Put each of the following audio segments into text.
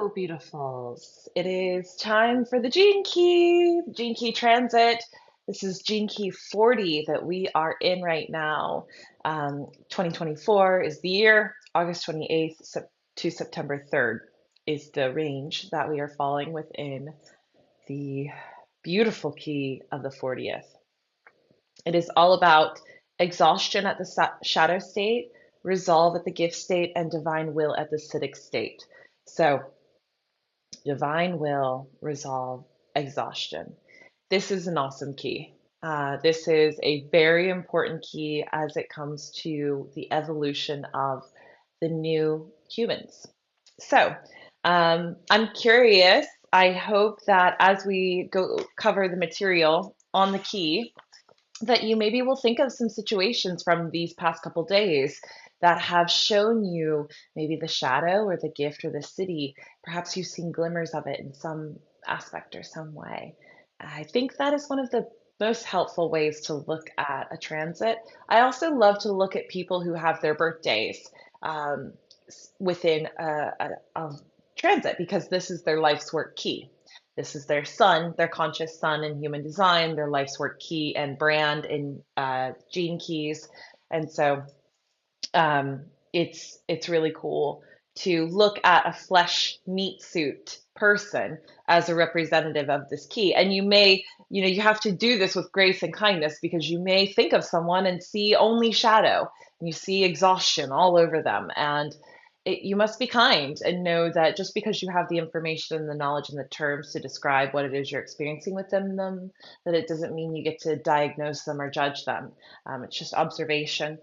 Beautifuls. It is time for the Gene Key transit. This is Gene Key 40 that we are in right now. 2024 is the year. August 28th to September 3rd is the range that we are falling within the beautiful key of the 40th. It is all about exhaustion at the shadow state, resolve at the gift state, and divine will at the Siddhic state. So, divine will, resolve, exhaustion. This is an awesome key. This is a very important key as it comes to the evolution of the new humans. So, I'm curious. I hope that as we go cover the material on the key, that you maybe will think of some situations from these past couple days that have shown you maybe the shadow or the gift or the city. Perhaps you've seen glimmers of it in some aspect or some way. I think that is one of the most helpful ways to look at a transit. I also love to look at people who have their birthdays um, within a transit because this is their life's work key. This is their sun, their conscious sun in human design, their life's work key and brand in gene keys. And so it's really cool to look at a flesh meat suit person as a representative of this key. And you have to do this with grace and kindness because you may think of someone and see only shadow. And you see exhaustion all over them. And you must be kind and know that just because you have the information and the knowledge and the terms to describe what it is you're experiencing within them, that it doesn't mean you get to diagnose them or judge them. It's just observation.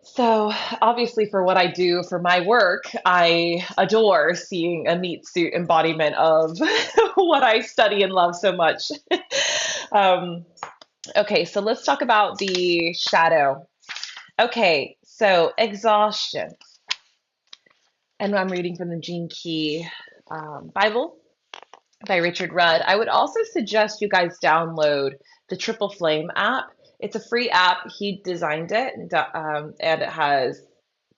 So, obviously, for what I do for my work, I adore seeing a meat suit embodiment of what I study and love so much. um, okay, so let's talk about the shadow. Okay, so exhaustion. And I'm reading from the Gene Key Bible by Richard Rudd. I would also suggest you guys download the Triple Flame app. It's a free app. He designed it, and it has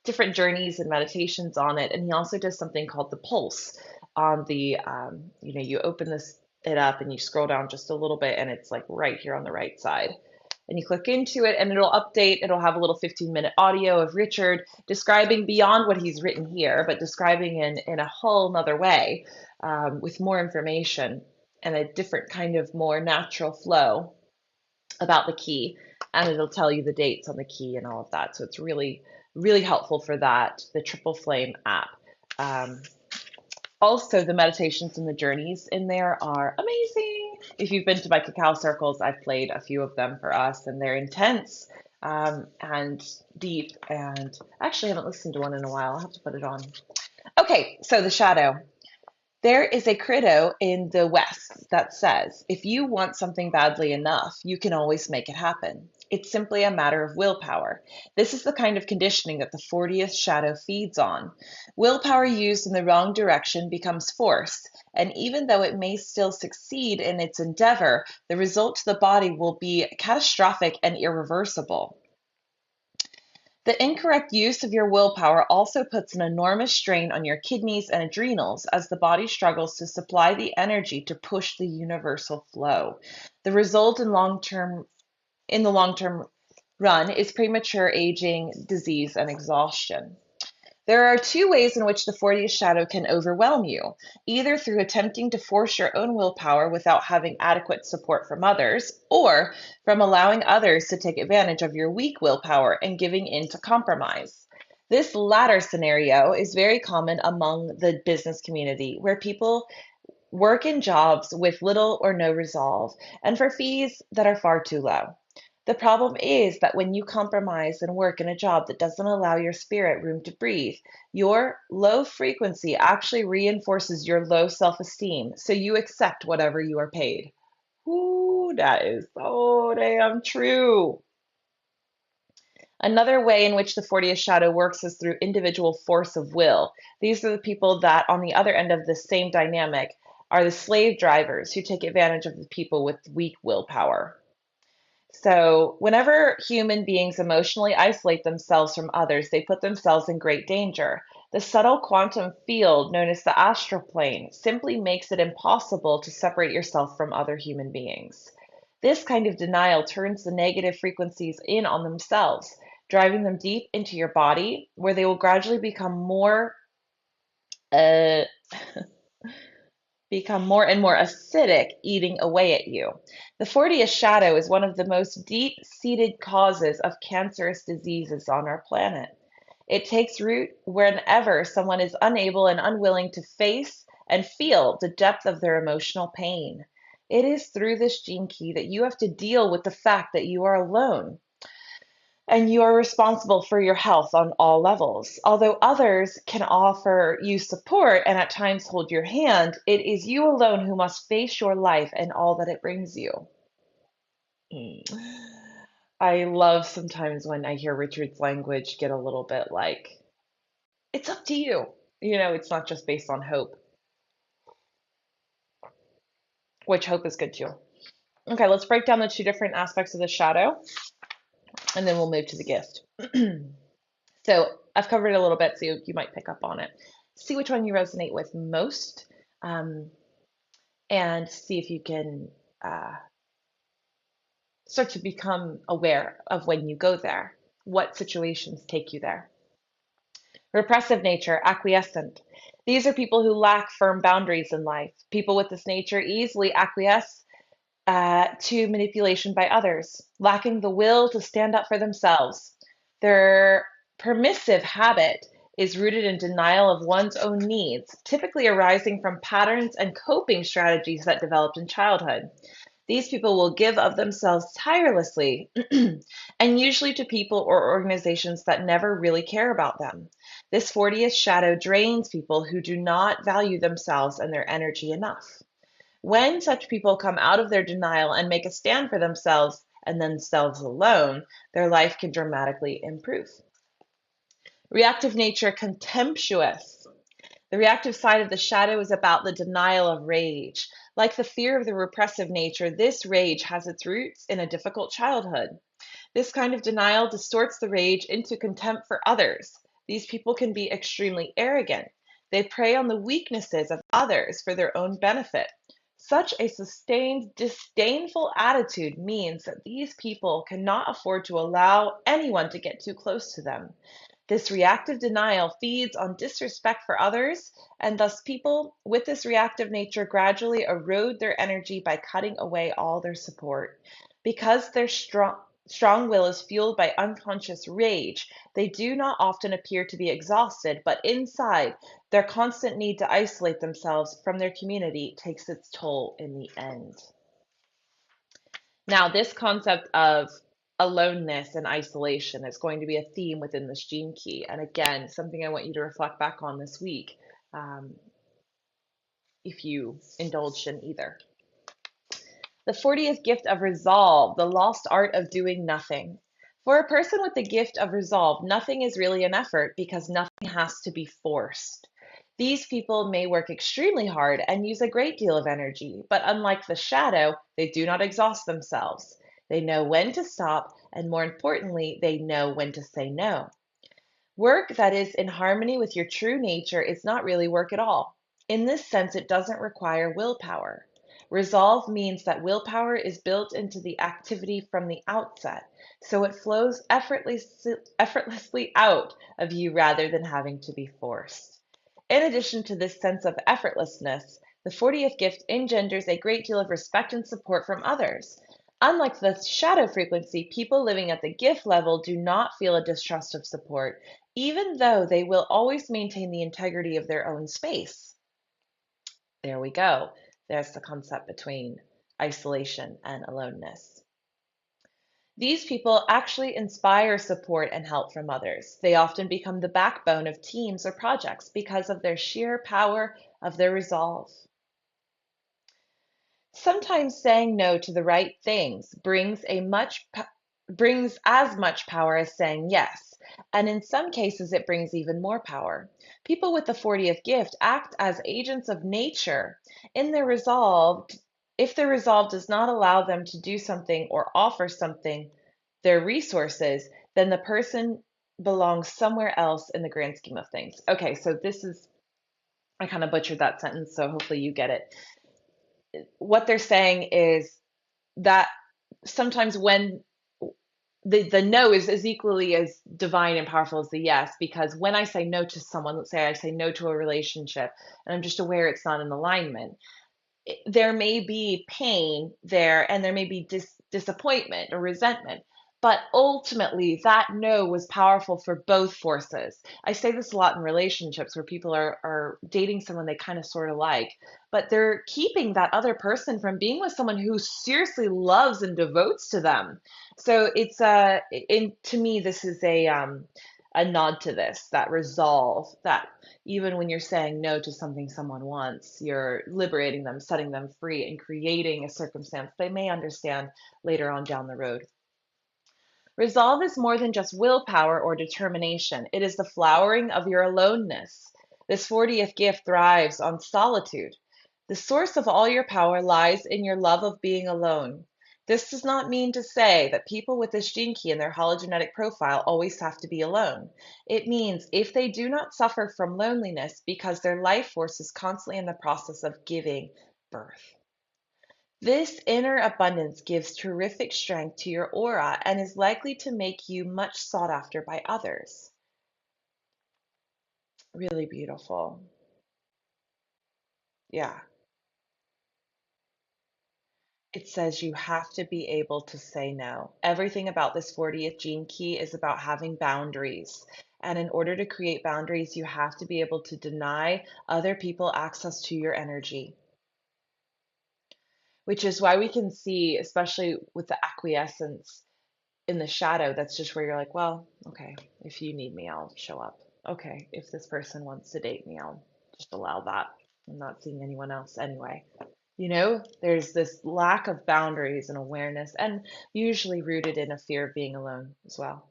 different journeys and meditations on it. And he also does something called the Pulse on you open it up and you scroll down just a little bit, and it's like right here on the right side. And you click into it, and it'll update. It'll have a little 15-minute audio of Richard describing beyond what he's written here, but describing in a whole nother way with more information and a different kind of more natural flow about the key. And it'll tell you the dates on the key and all of that. So it's really, really helpful for that, the Triple Flame app. Um, Also, the meditations and the journeys in there are amazing. If you've been to my cacao circles, I've played a few of them for us, and they're intense and deep. And actually, I haven't listened to one in a while. I'll have to put it on. Okay, so the shadow. There is a credo in the West that says, if you want something badly enough, you can always make it happen. It's simply a matter of willpower. This is the kind of conditioning that the 40th shadow feeds on. Willpower used in the wrong direction becomes force, and even though it may still succeed in its endeavor, the result to the body will be catastrophic and irreversible. The incorrect use of your willpower also puts an enormous strain on your kidneys and adrenals as the body struggles to supply the energy to push the universal flow. The result in the long-term run is premature aging, disease, and exhaustion. There are two ways in which the 40th shadow can overwhelm you, either through attempting to force your own willpower without having adequate support from others, or from allowing others to take advantage of your weak willpower and giving in to compromise. This latter scenario is very common among the business community, where people work in jobs with little or no resolve and for fees that are far too low. The problem is that when you compromise and work in a job that doesn't allow your spirit room to breathe, your low frequency actually reinforces your low self esteem, so you accept whatever you are paid. Ooh, that is so damn true. Another way in which the 40th shadow works is through individual force of will. These are the people that, on the other end of the same dynamic, are the slave drivers who take advantage of the people with weak willpower. So, whenever human beings emotionally isolate themselves from others, they put themselves in great danger. The subtle quantum field known as the astral plane simply makes it impossible to separate yourself from other human beings. This kind of denial turns the negative frequencies in on themselves, driving them deep into your body, where they will gradually uh, become more and more acidic, eating away at you. The 40th shadow is one of the most deep seated causes of cancerous diseases on our planet. It takes root whenever someone is unable and unwilling to face and feel the depth of their emotional pain. It is through this gene key that you have to deal with the fact that you are alone and you are responsible for your health on all levels. Although others can offer you support and at times hold your hand, it is you alone who must face your life and all that it brings you. Mm. I love sometimes when I hear Richard's language get a little bit like, it's up to you. It's not just based on hope, which hope is good too. Okay, let's break down the two different aspects of the shadow, and then we'll move to the gift. So I've covered it a little bit, so you might pick up on it. See which one you resonate with most, um, and see if you can start to become aware of when you go there, what situations take you there. Repressive nature, acquiescent. These are people who lack firm boundaries in life. People with this nature easily acquiesce to manipulation by others, lacking the will to stand up for themselves. Their permissive habit is rooted in denial of one's own needs, typically arising from patterns and coping strategies that developed in childhood. These people will give of themselves tirelessly and usually to people or organizations that never really care about them. This 40th shadow drains people who do not value themselves and their energy enough. When such people come out of their denial and make a stand for themselves and themselves alone, their life can dramatically improve. Reactive nature, contemptuous. The reactive side of the shadow is about the denial of rage. Like the fear of the repressive nature, this rage has its roots in a difficult childhood. This kind of denial distorts the rage into contempt for others. These people can be extremely arrogant. They prey on the weaknesses of others for their own benefit. Such a sustained, disdainful attitude means that these people cannot afford to allow anyone to get too close to them. This reactive denial feeds on disrespect for others, and thus people with this reactive nature gradually erode their energy by cutting away all their support. Because their strong will is fueled by unconscious rage, they do not often appear to be exhausted, but inside, their constant need to isolate themselves from their community takes its toll in the end. Now, this concept of aloneness and isolation is going to be a theme within this gene key. And again, something I want you to reflect back on this week, um, if you indulged in either. The 40th gift of resolve, the lost art of doing nothing. For a person with the gift of resolve, nothing is really an effort because nothing has to be forced. These people may work extremely hard and use a great deal of energy, but unlike the shadow, they do not exhaust themselves. They know when to stop, and more importantly, they know when to say no. Work that is in harmony with your true nature is not really work at all. In this sense, it doesn't require willpower. Resolve means that willpower is built into the activity from the outset, so it flows effortlessly out of you rather than having to be forced. In addition to this sense of effortlessness, the 40th gift engenders a great deal of respect and support from others. Unlike the shadow frequency, people living at the gift level do not feel a distrust of support, even though they will always maintain the integrity of their own space. There we go. There's the concept between isolation and aloneness. These people actually inspire support and help from others. They often become the backbone of teams or projects because of their sheer power of their resolve. Sometimes saying no to the right things brings as much power as saying yes, and in some cases it brings even more power. People with the 40th gift act as agents of nature. In their resolve, if their resolve does not allow them to do something or offer something, their resources, then belongs somewhere else in the grand scheme of things. Okay, so I kind of butchered that sentence, so hopefully you get it. What they're saying is that sometimes when the no is equally as divine and powerful as the yes, because when I say no to someone, let's say I say no to a relationship, and I'm just aware it's not in alignment, there may be pain there and there may be disappointment or resentment. But ultimately, that no was powerful for both forces. I say this a lot in relationships where people are dating someone they kind of sort of like, but they're keeping that other person from being with someone who seriously loves and devotes to them. So it's to me, this is a nod to this, that resolve, that even when you're saying no to something someone wants, you're liberating them, setting them free, and creating a circumstance they may understand later on down the road. Resolve is more than just willpower or determination, it is the flowering of your aloneness. This 40th gift thrives on solitude. The source of all your power lies in your love of being alone. This does not mean to say that people with this gene key in their hologenetic profile always have to be alone. It means if they do not suffer from loneliness because their life force is constantly in the process of giving birth. This inner abundance gives terrific strength to your aura and is likely to make you much sought after by others. Really beautiful. Yeah. It says you have to be able to say no. Everything about this 40th gene key is about having boundaries. And in order to create boundaries, you have to be able to deny other people access to your energy, which is why we can see, especially with the acquiescence in the shadow, that's just where you're like, well, okay, if you need me, I'll show up. Okay, if this person wants to date me, I'll just allow that. I'm not seeing anyone else anyway. There's this lack of boundaries and awareness, and usually rooted in a fear of being alone as well.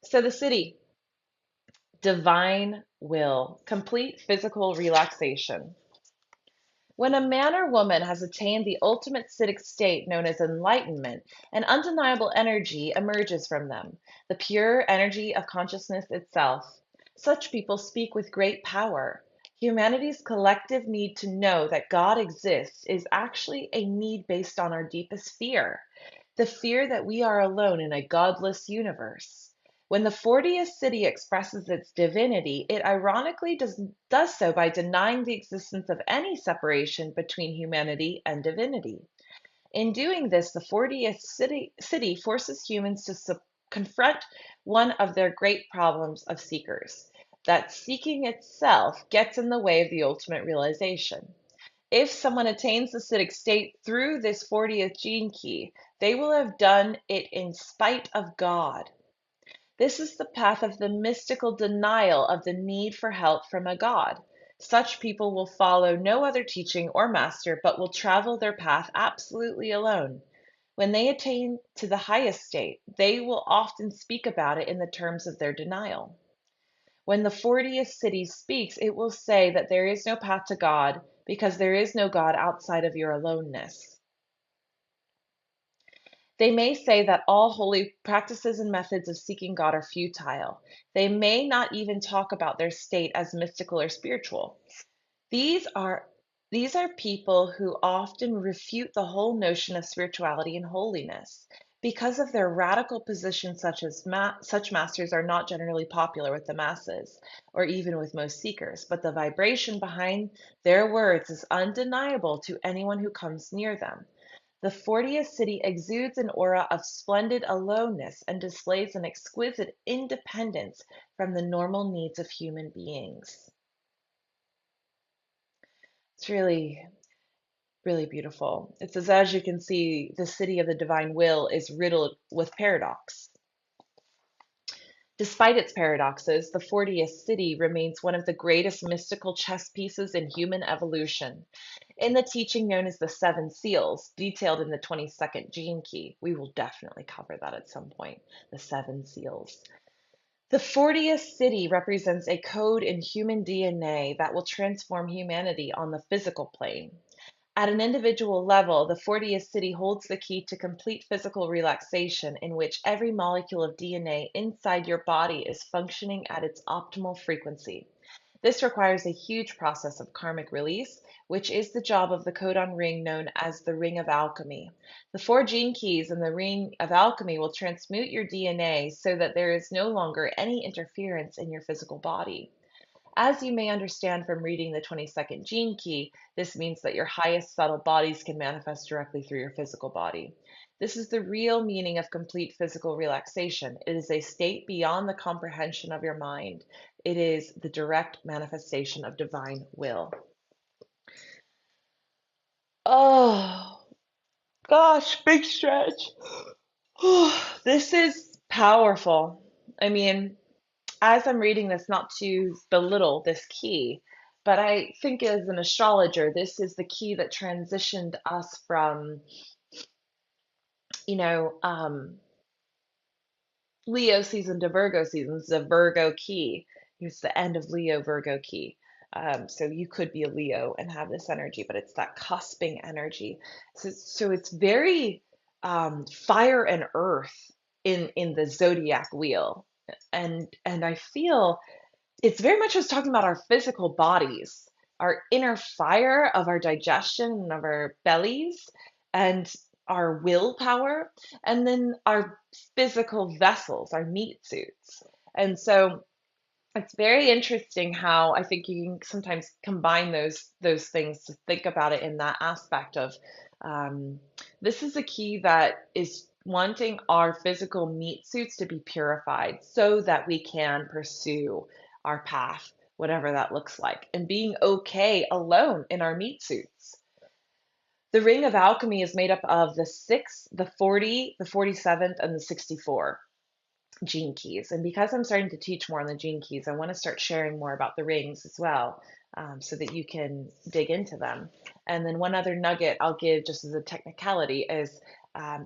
So, the city, divine will, complete physical relaxation. When a man or woman has attained the ultimate citic state known as enlightenment, an undeniable energy emerges from them, the pure energy of consciousness itself. Such people speak with great power. Humanity's collective need to know that God exists is actually a need based on our deepest fear, the fear that we are alone in a godless universe. When the 40th city expresses its divinity, it ironically does so by denying the existence of any separation between humanity and divinity. In doing this, the 40th city forces humans to confront one of their great problems of seekers, that seeking itself gets in the way of the ultimate realization. If someone attains the citic state through this 40th gene key, they will have done it in spite of God. This is the path of the mystical denial of the need for help from a God. Such people will follow no other teaching or master, but will travel their path absolutely alone. When they attain to the highest state, they will often speak about it in the terms of their denial. When the 40th city speaks, it will say that there is no path to God because there is no God outside of your aloneness. They may say that all holy practices and methods of seeking God are futile. They may not even talk about their state as mystical or spiritual. These are these are people who often refute the whole notion of spirituality and holiness. Because of their radical position, such masters are not generally popular with the masses, or even with most seekers, but the vibration behind their words is undeniable to anyone who comes near them. The 40th city exudes an aura of splendid aloneness and displays an exquisite independence from the normal needs of human beings. It's really, really beautiful. It says, as you can see, the city of the divine will is riddled with paradox. Despite its paradoxes, the 40th city remains one of the greatest mystical chess pieces in human evolution. In the teaching known as the Seven Seals, detailed in the 22nd Gene Key, we will definitely cover that at some point, the Seven Seals. The 40th city represents a code in human DNA that will transform humanity on the physical plane. At an individual level, the 40th city holds the key to complete physical relaxation in which every molecule of DNA inside your body is functioning at its optimal frequency. This requires a huge process of karmic release, which is the job of the codon ring known as the Ring of Alchemy. The four gene keys in the Ring of Alchemy will transmute your DNA so that there is no longer any interference in your physical body. As you may understand from reading the 22nd gene key, this means that your highest subtle bodies can manifest directly through your physical body. This is the real meaning of complete physical relaxation. It is a state beyond the comprehension of your mind. It is the direct manifestation of divine will. Oh, gosh, big stretch. This is powerful. I mean, as I'm reading this, not to belittle this key, but I think as an astrologer, this is the key that transitioned us from, you know, Leo season to Virgo season. This is a Virgo key. It's the end of Leo Virgo key. So you could be a Leo and have this energy, but it's that cusping energy. So it's very fire and earth in the zodiac wheel, and I feel it's very much just talking about our physical bodies, our inner fire of our digestion and of our bellies, and our willpower, and then our physical vessels, our meat suits. And so it's very interesting how I think you can sometimes combine those things to think about it in that aspect of um, this is a key that is wanting our physical meat suits to be purified so that we can pursue our path, whatever that looks like, and being okay alone in our meat suits. The ring of alchemy is made up of the 6, the 40, the 47th, and the 64 gene keys. And because I'm starting to teach more on the gene keys, I want to start sharing more about the rings as well, so that you can dig into them. And then one other nugget I'll give just as a technicality is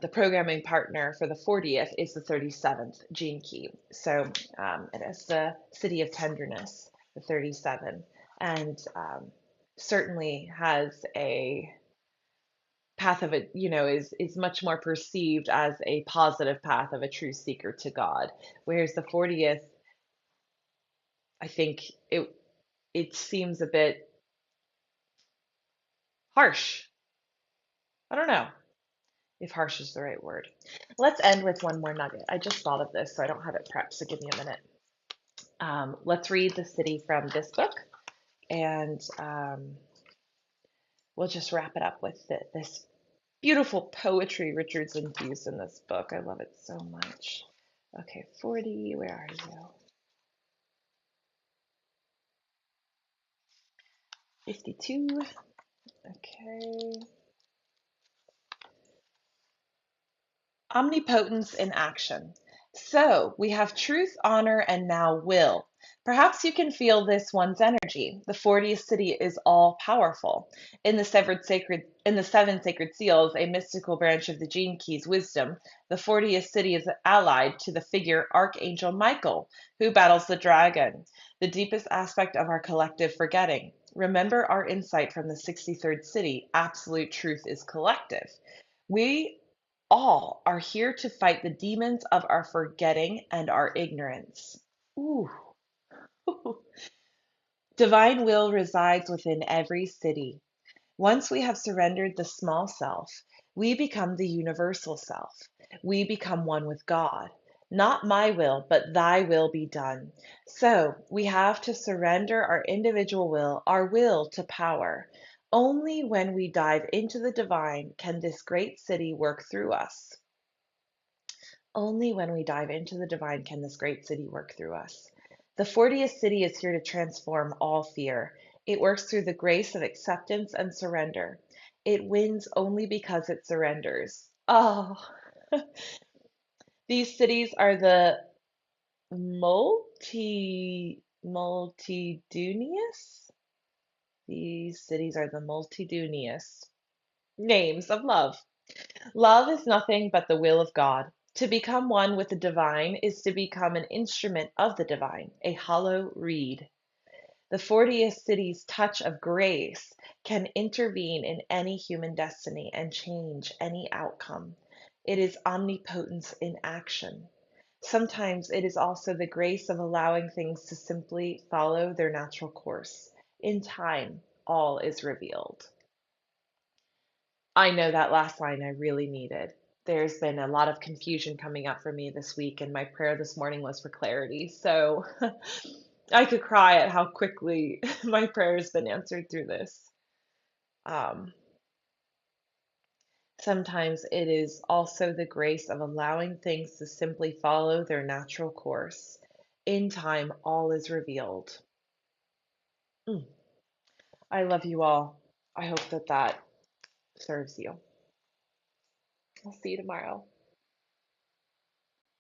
the programming partner for the 40th is the 37th gene key. So it is the city of tenderness, the 37, and certainly has a path of it, is much more perceived as a positive path of a true seeker to God. Whereas the 40th, I think it seems a bit harsh. I don't know if harsh is the right word. Let's end with one more nugget. I just thought of this, so I don't have it prepped, so give me a minute. Let's read the city from this book, and we'll just wrap it up with this beautiful poetry Richard's infused in this book. I love it so much. Okay, 40, where are you? 52. Okay. Omnipotence in action. So we have truth, honor, and now will. Perhaps you can feel this one's energy. The 40th city is all powerful. In the seven sacred seals, a mystical branch of the Gene Keys wisdom, the 40th city is allied to the figure Archangel Michael, who battles the dragon, the deepest aspect of our collective forgetting. Remember our insight from the 63rd city. Absolute truth is collective. We all are here to fight the demons of our forgetting and our ignorance. Ooh. Divine will resides within every city. Once we have surrendered the small self, we become the universal self. We become one with God. Not my will, but thy will be done. So we have to surrender our individual will, our will to power. Only when we dive into the divine can this great city work through us. Only when we dive into the divine can this great city work through us. The 40th city is here to transform all fear. It works through the grace of acceptance and surrender. It wins only because it surrenders. Oh, these cities are the multitudinous. These cities are the multitudinous names of love. Love is nothing but the will of God. To become one with the divine is to become an instrument of the divine, a hollow reed. The 40th city's touch of grace can intervene in any human destiny and change any outcome. It is omnipotence in action. Sometimes it is also the grace of allowing things to simply follow their natural course. In time, all is revealed. I know that last line I really needed. There's been a lot of confusion coming up for me this week, and my prayer this morning was for clarity. So I could cry at how quickly my prayer has been answered through this. Um, Sometimes it is also the grace of allowing things to simply follow their natural course. In time, all is revealed. Mm. I love you all. I hope that serves you. I'll see you tomorrow.